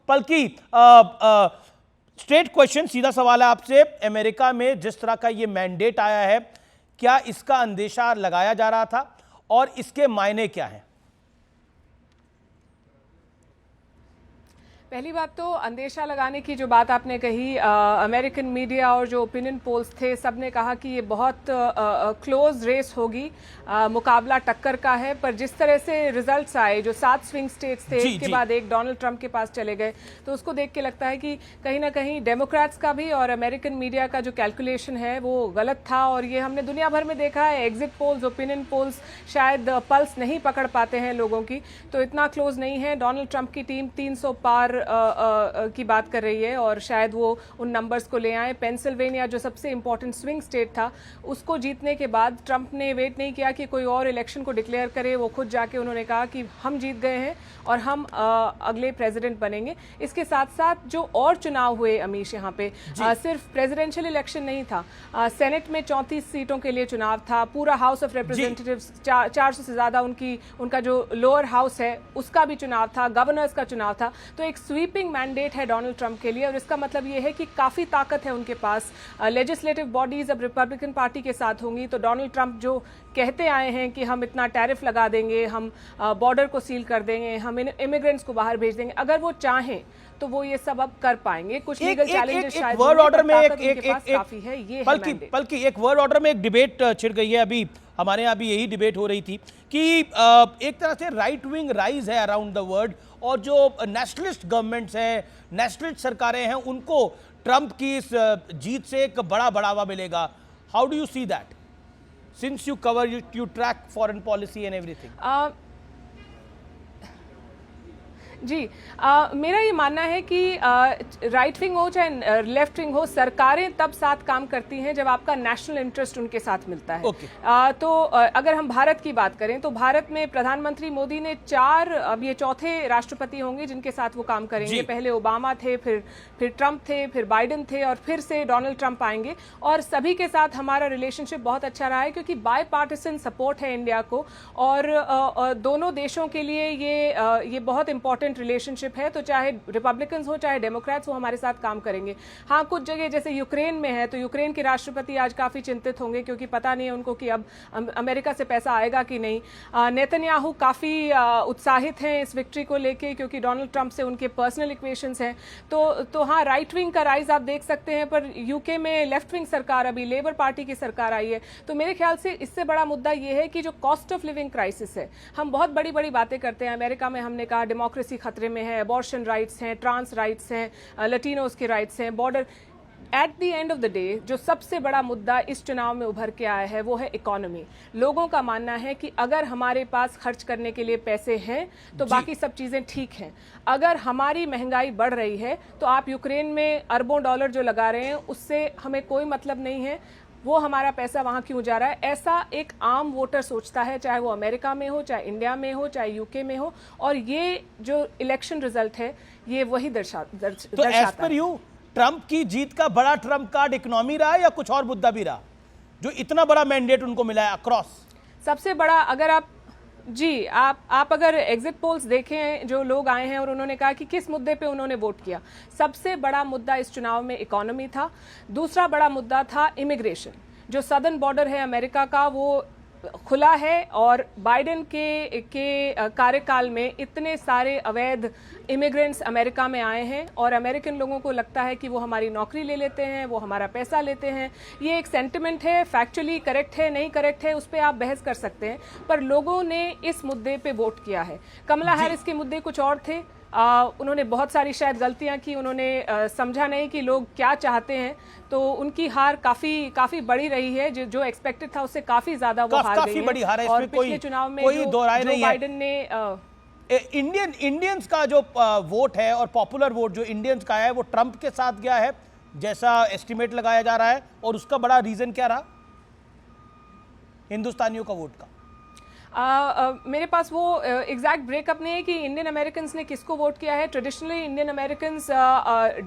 बल्कि straight question, सीधा सवाल है आपसे, अमेरिका में जिस तरह का ये मैंडेट आया है, क्या इसका अंदेशा लगाया जा रहा था और इसके मायने क्या हैं? पहली बात तो अंदेशा लगाने की जो बात आपने कही, अमेरिकन मीडिया और जो ओपिनियन पोल्स थे सब ने कहा कि ये बहुत क्लोज रेस होगी, मुकाबला टक्कर का है। पर जिस तरह से रिजल्ट्स आए, जो 7 स्विंग स्टेट्स थे, इसके बाद एक डोनाल्ड ट्रंप के पास चले गए, तो उसको देख के लगता है कि कहीं ना कहीं डेमोक्रेट्स का भी और अमेरिकन मीडिया का जो कैलकुलेशन है वो गलत था। और ये हमने दुनिया भर में देखा है, एग्जिट पोल्स, ओपिनियन पोल्स शायद पल्स नहीं पकड़ पाते हैं लोगों की, तो इतना क्लोज नहीं है। डोनाल्ड ट्रंप की टीम 300 पार की बात कर रही है और शायद वो उन नंबर्स को ले आए। पेंसिल्वेनिया जो सबसे इंपॉर्टेंट स्विंग स्टेट था, उसको जीतने के बाद ट्रंप ने वेट नहीं किया कि कोई और इलेक्शन को डिक्लेयर करे, वो खुद जाके उन्होंने कहा कि हम जीत गए हैं और हम अगले प्रेसिडेंट बनेंगे। इसके साथ साथ जो और चुनाव हुए अमीश, यहाँ पे सिर्फ प्रेसिडेंशियल इलेक्शन नहीं था, सेनेट में 34 सीटों के लिए चुनाव था, पूरा हाउस ऑफ रिप्रेजेंटेटिव्स 400 से ज्यादा उनका जो लोअर हाउस है उसका भी चुनाव था, गवर्नर्स का चुनाव था। तो एक स्वीपिंग मैंडेट है डोनाल्ड ट्रंप के लिए और इसका मतलब ये है कि काफी ताकत है उनके पास। लेजिस्लेटिव बॉडीज अब रिपब्लिकन पार्टी के साथ होंगी, तो डोनाल्ड ट्रंप जो कहते आए हैं कि हम इतना टैरिफ लगा देंगे, हम बॉर्डर को सील कर देंगे, हम इमिग्रेंट्स को बाहर भेज देंगे, अगर वो चाहें तो वो ये सब अब कर पाएंगे। कुछ लीगल चैलेंजेस शायद वर्ड ऑर्डर में काफी है, ये बल्कि एक वर्ड ऑर्डर में एक डिबेट छिड़ गई है। अभी हमारे यहाँ भी यही डिबेट हो रही थी कि एक तरह से राइट विंग राइज है अराउंड द वर्ल्ड और जो नेशनलिस्ट गवर्नमेंट्स हैं, नेशनलिस्ट सरकारें हैं, उनको ट्रंप की इस जीत से एक बड़ा बढ़ावा मिलेगा। How do you see that since you cover, you track foreign policy and everything? जी, मेरा ये मानना है कि राइट विंग हो चाहे लेफ्ट विंग हो, सरकारें तब साथ काम करती हैं जब आपका नेशनल इंटरेस्ट उनके साथ मिलता है। तो अगर हम भारत की बात करें तो भारत में प्रधानमंत्री मोदी ने अब ये चौथे राष्ट्रपति होंगे जिनके साथ वो काम करेंगे। पहले ओबामा थे, फिर ट्रंप थे, फिर बाइडेन थे और फिर से डोनाल्ड ट्रंप आएंगे। और सभी के साथ हमारा रिलेशनशिप बहुत अच्छा रहा है क्योंकि बाय पार्टिसन सपोर्ट है इंडिया को और दोनों देशों के लिए ये बहुत इंपॉर्टेंट रिलेशनशिप है। तो चाहे रिपब्लिकन्स हो चाहे डेमोक्रेट्स हो, हमारे साथ काम करेंगे। हाँ, कुछ जगह जैसे यूक्रेन में है तो यूक्रेन के राष्ट्रपति आज काफी चिंतित होंगे क्योंकि पता नहीं है उनको कि अब अमेरिका से पैसा आएगा कि नहीं। नेतन्याहू काफी उत्साहित हैं इस विक्ट्री को लेके क्योंकि डोनाल्ड ट्रंप से उनके पर्सनल इक्वेशंस हैं। तो हाँ, राइट विंग का राइज आप देख सकते हैं, पर यूके में लेफ्ट विंग सरकार, अभी लेबर पार्टी की सरकार आई है। तो मेरे ख्याल से इससे बड़ा मुद्दा यह है कि जो कॉस्ट ऑफ लिविंग क्राइसिस है, हम बहुत बड़ी बड़ी बातें करते हैं। अमेरिका में हमने कहा डेमोक्रेसी खतरे में है, अबॉर्शन राइट्स हैं, ट्रांस राइट्स हैं, लैटिनोस के राइट्स हैं, border. At the end of the day जो सबसे बड़ा मुद्दा इस चुनाव में उभर के आया है वो है इकोनॉमी। लोगों का मानना है कि अगर हमारे पास खर्च करने के लिए पैसे हैं तो बाकी सब चीजें ठीक हैं। अगर हमारी महंगाई बढ़ रही है तो आप यूक्रेन में अरबों डॉलर जो लगा रहे हैं उससे हमें कोई मतलब नहीं है, वो हमारा पैसा वहां क्यों जा रहा है, ऐसा एक आम वोटर सोचता है, चाहे वो अमेरिका में हो, चाहे इंडिया में हो, चाहे यूके में हो। और ये जो इलेक्शन रिजल्ट है ये वही दर्शाता है। ट्रंप की जीत का बड़ा ट्रंप कार्ड इकोनॉमी रहा या कुछ और मुद्दा भी रहा, जो इतना बड़ा मैंडेट उनको मिला है अक्रॉस? सबसे बड़ा, अगर आप अगर एग्जिट पोल्स देखें, जो लोग आए हैं और उन्होंने कहा कि किस मुद्दे पे उन्होंने वोट किया, सबसे बड़ा मुद्दा इस चुनाव में इकोनॉमी था। दूसरा बड़ा मुद्दा था इमिग्रेशन। जो सदर्न बॉर्डर है अमेरिका का वो खुला है और बाइडेन के कार्यकाल में इतने सारे अवैध इमिग्रेंट्स अमेरिका में आए हैं और अमेरिकन लोगों को लगता है कि वो हमारी नौकरी ले लेते हैं, वो हमारा पैसा लेते हैं। ये एक सेंटिमेंट है, फैक्चुअली करेक्ट है नहीं करेक्ट है उस पर आप बहस कर सकते हैं, पर लोगों ने इस मुद्दे पे वोट किया है। कमला हैरिस के मुद्दे कुछ और थे, उन्होंने बहुत सारी शायद गलतियां की, उन्होंने समझा नहीं कि लोग क्या चाहते हैं, तो उनकी हार काफी बड़ी रही है। जो एक्सपेक्टेड था उससे काफी ज्यादा वो हार गई है। बड़ी हार है, और पिछले चुनाव में जो बाइडेन ने इंडियंस का जो वोट है और पॉपुलर वोट जो इंडियंस का है वो ट्रंप के साथ गया है जैसा एस्टिमेट लगाया जा रहा है, और उसका बड़ा रीजन क्या रहा हिंदुस्तानियों का वोट का? मेरे पास वो एग्जैक्ट ब्रेकअप नहीं है कि इंडियन अमेरिकन्स ने किसको वोट किया है। Traditionally Indian Americans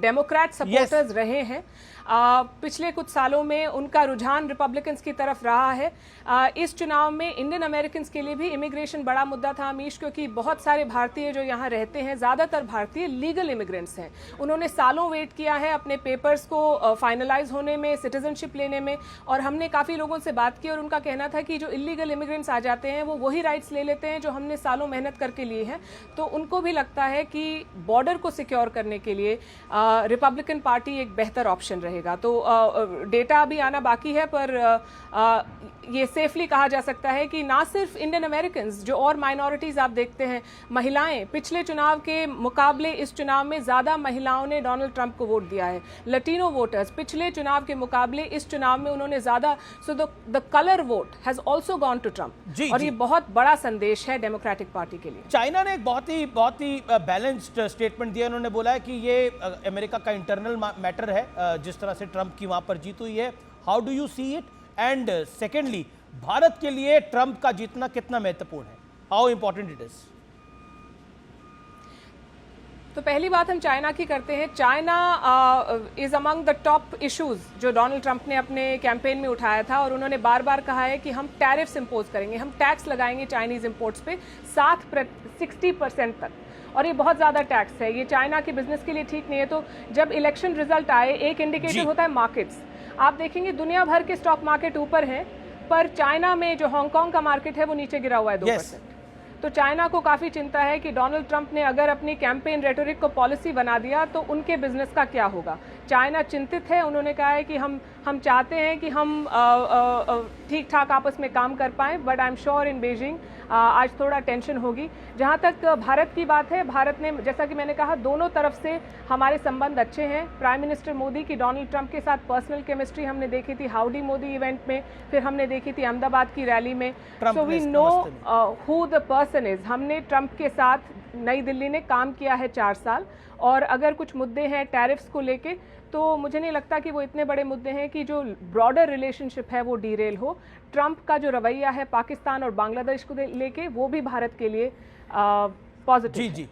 Democrat supporters रहे हैं। पिछले कुछ सालों में उनका रुझान रिपब्लिकन्स की तरफ रहा है। इस चुनाव में इंडियन अमेरिकन्स के लिए भी इमिग्रेशन बड़ा मुद्दा था अमीश, क्योंकि बहुत सारे भारतीय जो यहाँ रहते हैं, ज़्यादातर भारतीय लीगल इमिग्रेंट्स हैं। उन्होंने सालों वेट किया है अपने पेपर्स को फाइनलाइज होने में, सिटीजनशिप लेने में, और हमने काफ़ी लोगों से बात की और उनका कहना था कि जो इलीगल इमिग्रेंट्स आ जाते हैं वो वही राइट्स ले लेते हैं जो हमने सालों मेहनत करके लिए हैं। तो उनको भी लगता है कि बॉर्डर को सिक्योर करने के लिए रिपब्लिकन पार्टी एक बेहतर ऑप्शन रहेगा। तो डेटा अभी आना बाकी है, पर ये सेफली कहा जा सकता है कि ना सिर्फ इंडियन अमेरिकन्स, जो और माइनॉरिटीज आप देखते हैं, महिलाएं, पिछले चुनाव के मुकाबले इस चुनाव में ज्यादा महिलाओं ने डोनाल्ड ट्रंप को वोट दिया है। लटीनो वोटर्स पिछले चुनाव के मुकाबले इस चुनाव में उन्होंने ज्यादा, so the colour vote has also gone to Trump, और ये बहुत बड़ा संदेश है डेमोक्रेटिक पार्टी के लिए। चाइना ने एक बहुत ही बैलेंस्ड स्टेटमेंट दिया। उन्होंने बोला है कि ये अमेरिका का इंटरनल मैटर है, जिस तरह से ट्रंप की वहां पर जीत हुई है। How do you see it? And secondly, Bharat के लिए ट्रंप का जीतना कितना महत्वपूर्ण है? How important it is? तो पहली बात हम चाइना की करते हैं। China is among the top issues जो डोनाल्ड ट्रंप ने अपने कैंपेन में उठाया था, और उन्होंने बार बार कहा है कि हम टैरिफ्स इंपोज करेंगे, हम टैक्स लगाएंगे चाइनीज इंपोर्ट्स पे 60% तक, और ये बहुत ज़्यादा टैक्स है। ये चाइना के बिजनेस के लिए ठीक नहीं है। तो जब इलेक्शन रिजल्ट आए, एक इंडिकेटर होता है मार्केट्स। आप देखेंगे दुनिया भर के स्टॉक मार्केट ऊपर हैं, पर चाइना में जो हांगकांग का मार्केट है वो नीचे गिरा हुआ है 2%। तो चाइना को काफ़ी चिंता है कि डोनाल्ड ट्रंप ने अगर अपनी कैंपेन रेटोरिक को पॉलिसी बना दिया तो उनके बिजनेस का क्या होगा। चाइना चिंतित है। उन्होंने कहा है कि हम चाहते हैं कि हम ठीक ठाक आपस में काम कर पाएँ, but I am sure in Beijing आज थोड़ा टेंशन होगी। जहाँ तक भारत की बात है, भारत ने, जैसा कि मैंने कहा, दोनों तरफ से हमारे संबंध अच्छे हैं। प्राइम मिनिस्टर मोदी की डोनाल्ड ट्रंप के साथ पर्सनल केमिस्ट्री हमने देखी थी हाउडी मोदी इवेंट में, फिर हमने देखी थी अहमदाबाद की रैली में। So we know who the person is. हमने ट्रंप के साथ नई दिल्ली ने काम किया है 4 साल, और अगर कुछ मुद्दे हैं टैरिफ्स को लेके, तो मुझे नहीं लगता कि वो इतने बड़े मुद्दे हैं कि जो ब्रॉडर रिलेशनशिप है वो डीरेल हो। ट्रंप का जो रवैया है पाकिस्तान और बांग्लादेश को लेके, वो भी भारत के लिए पॉजिटिव। जी जी।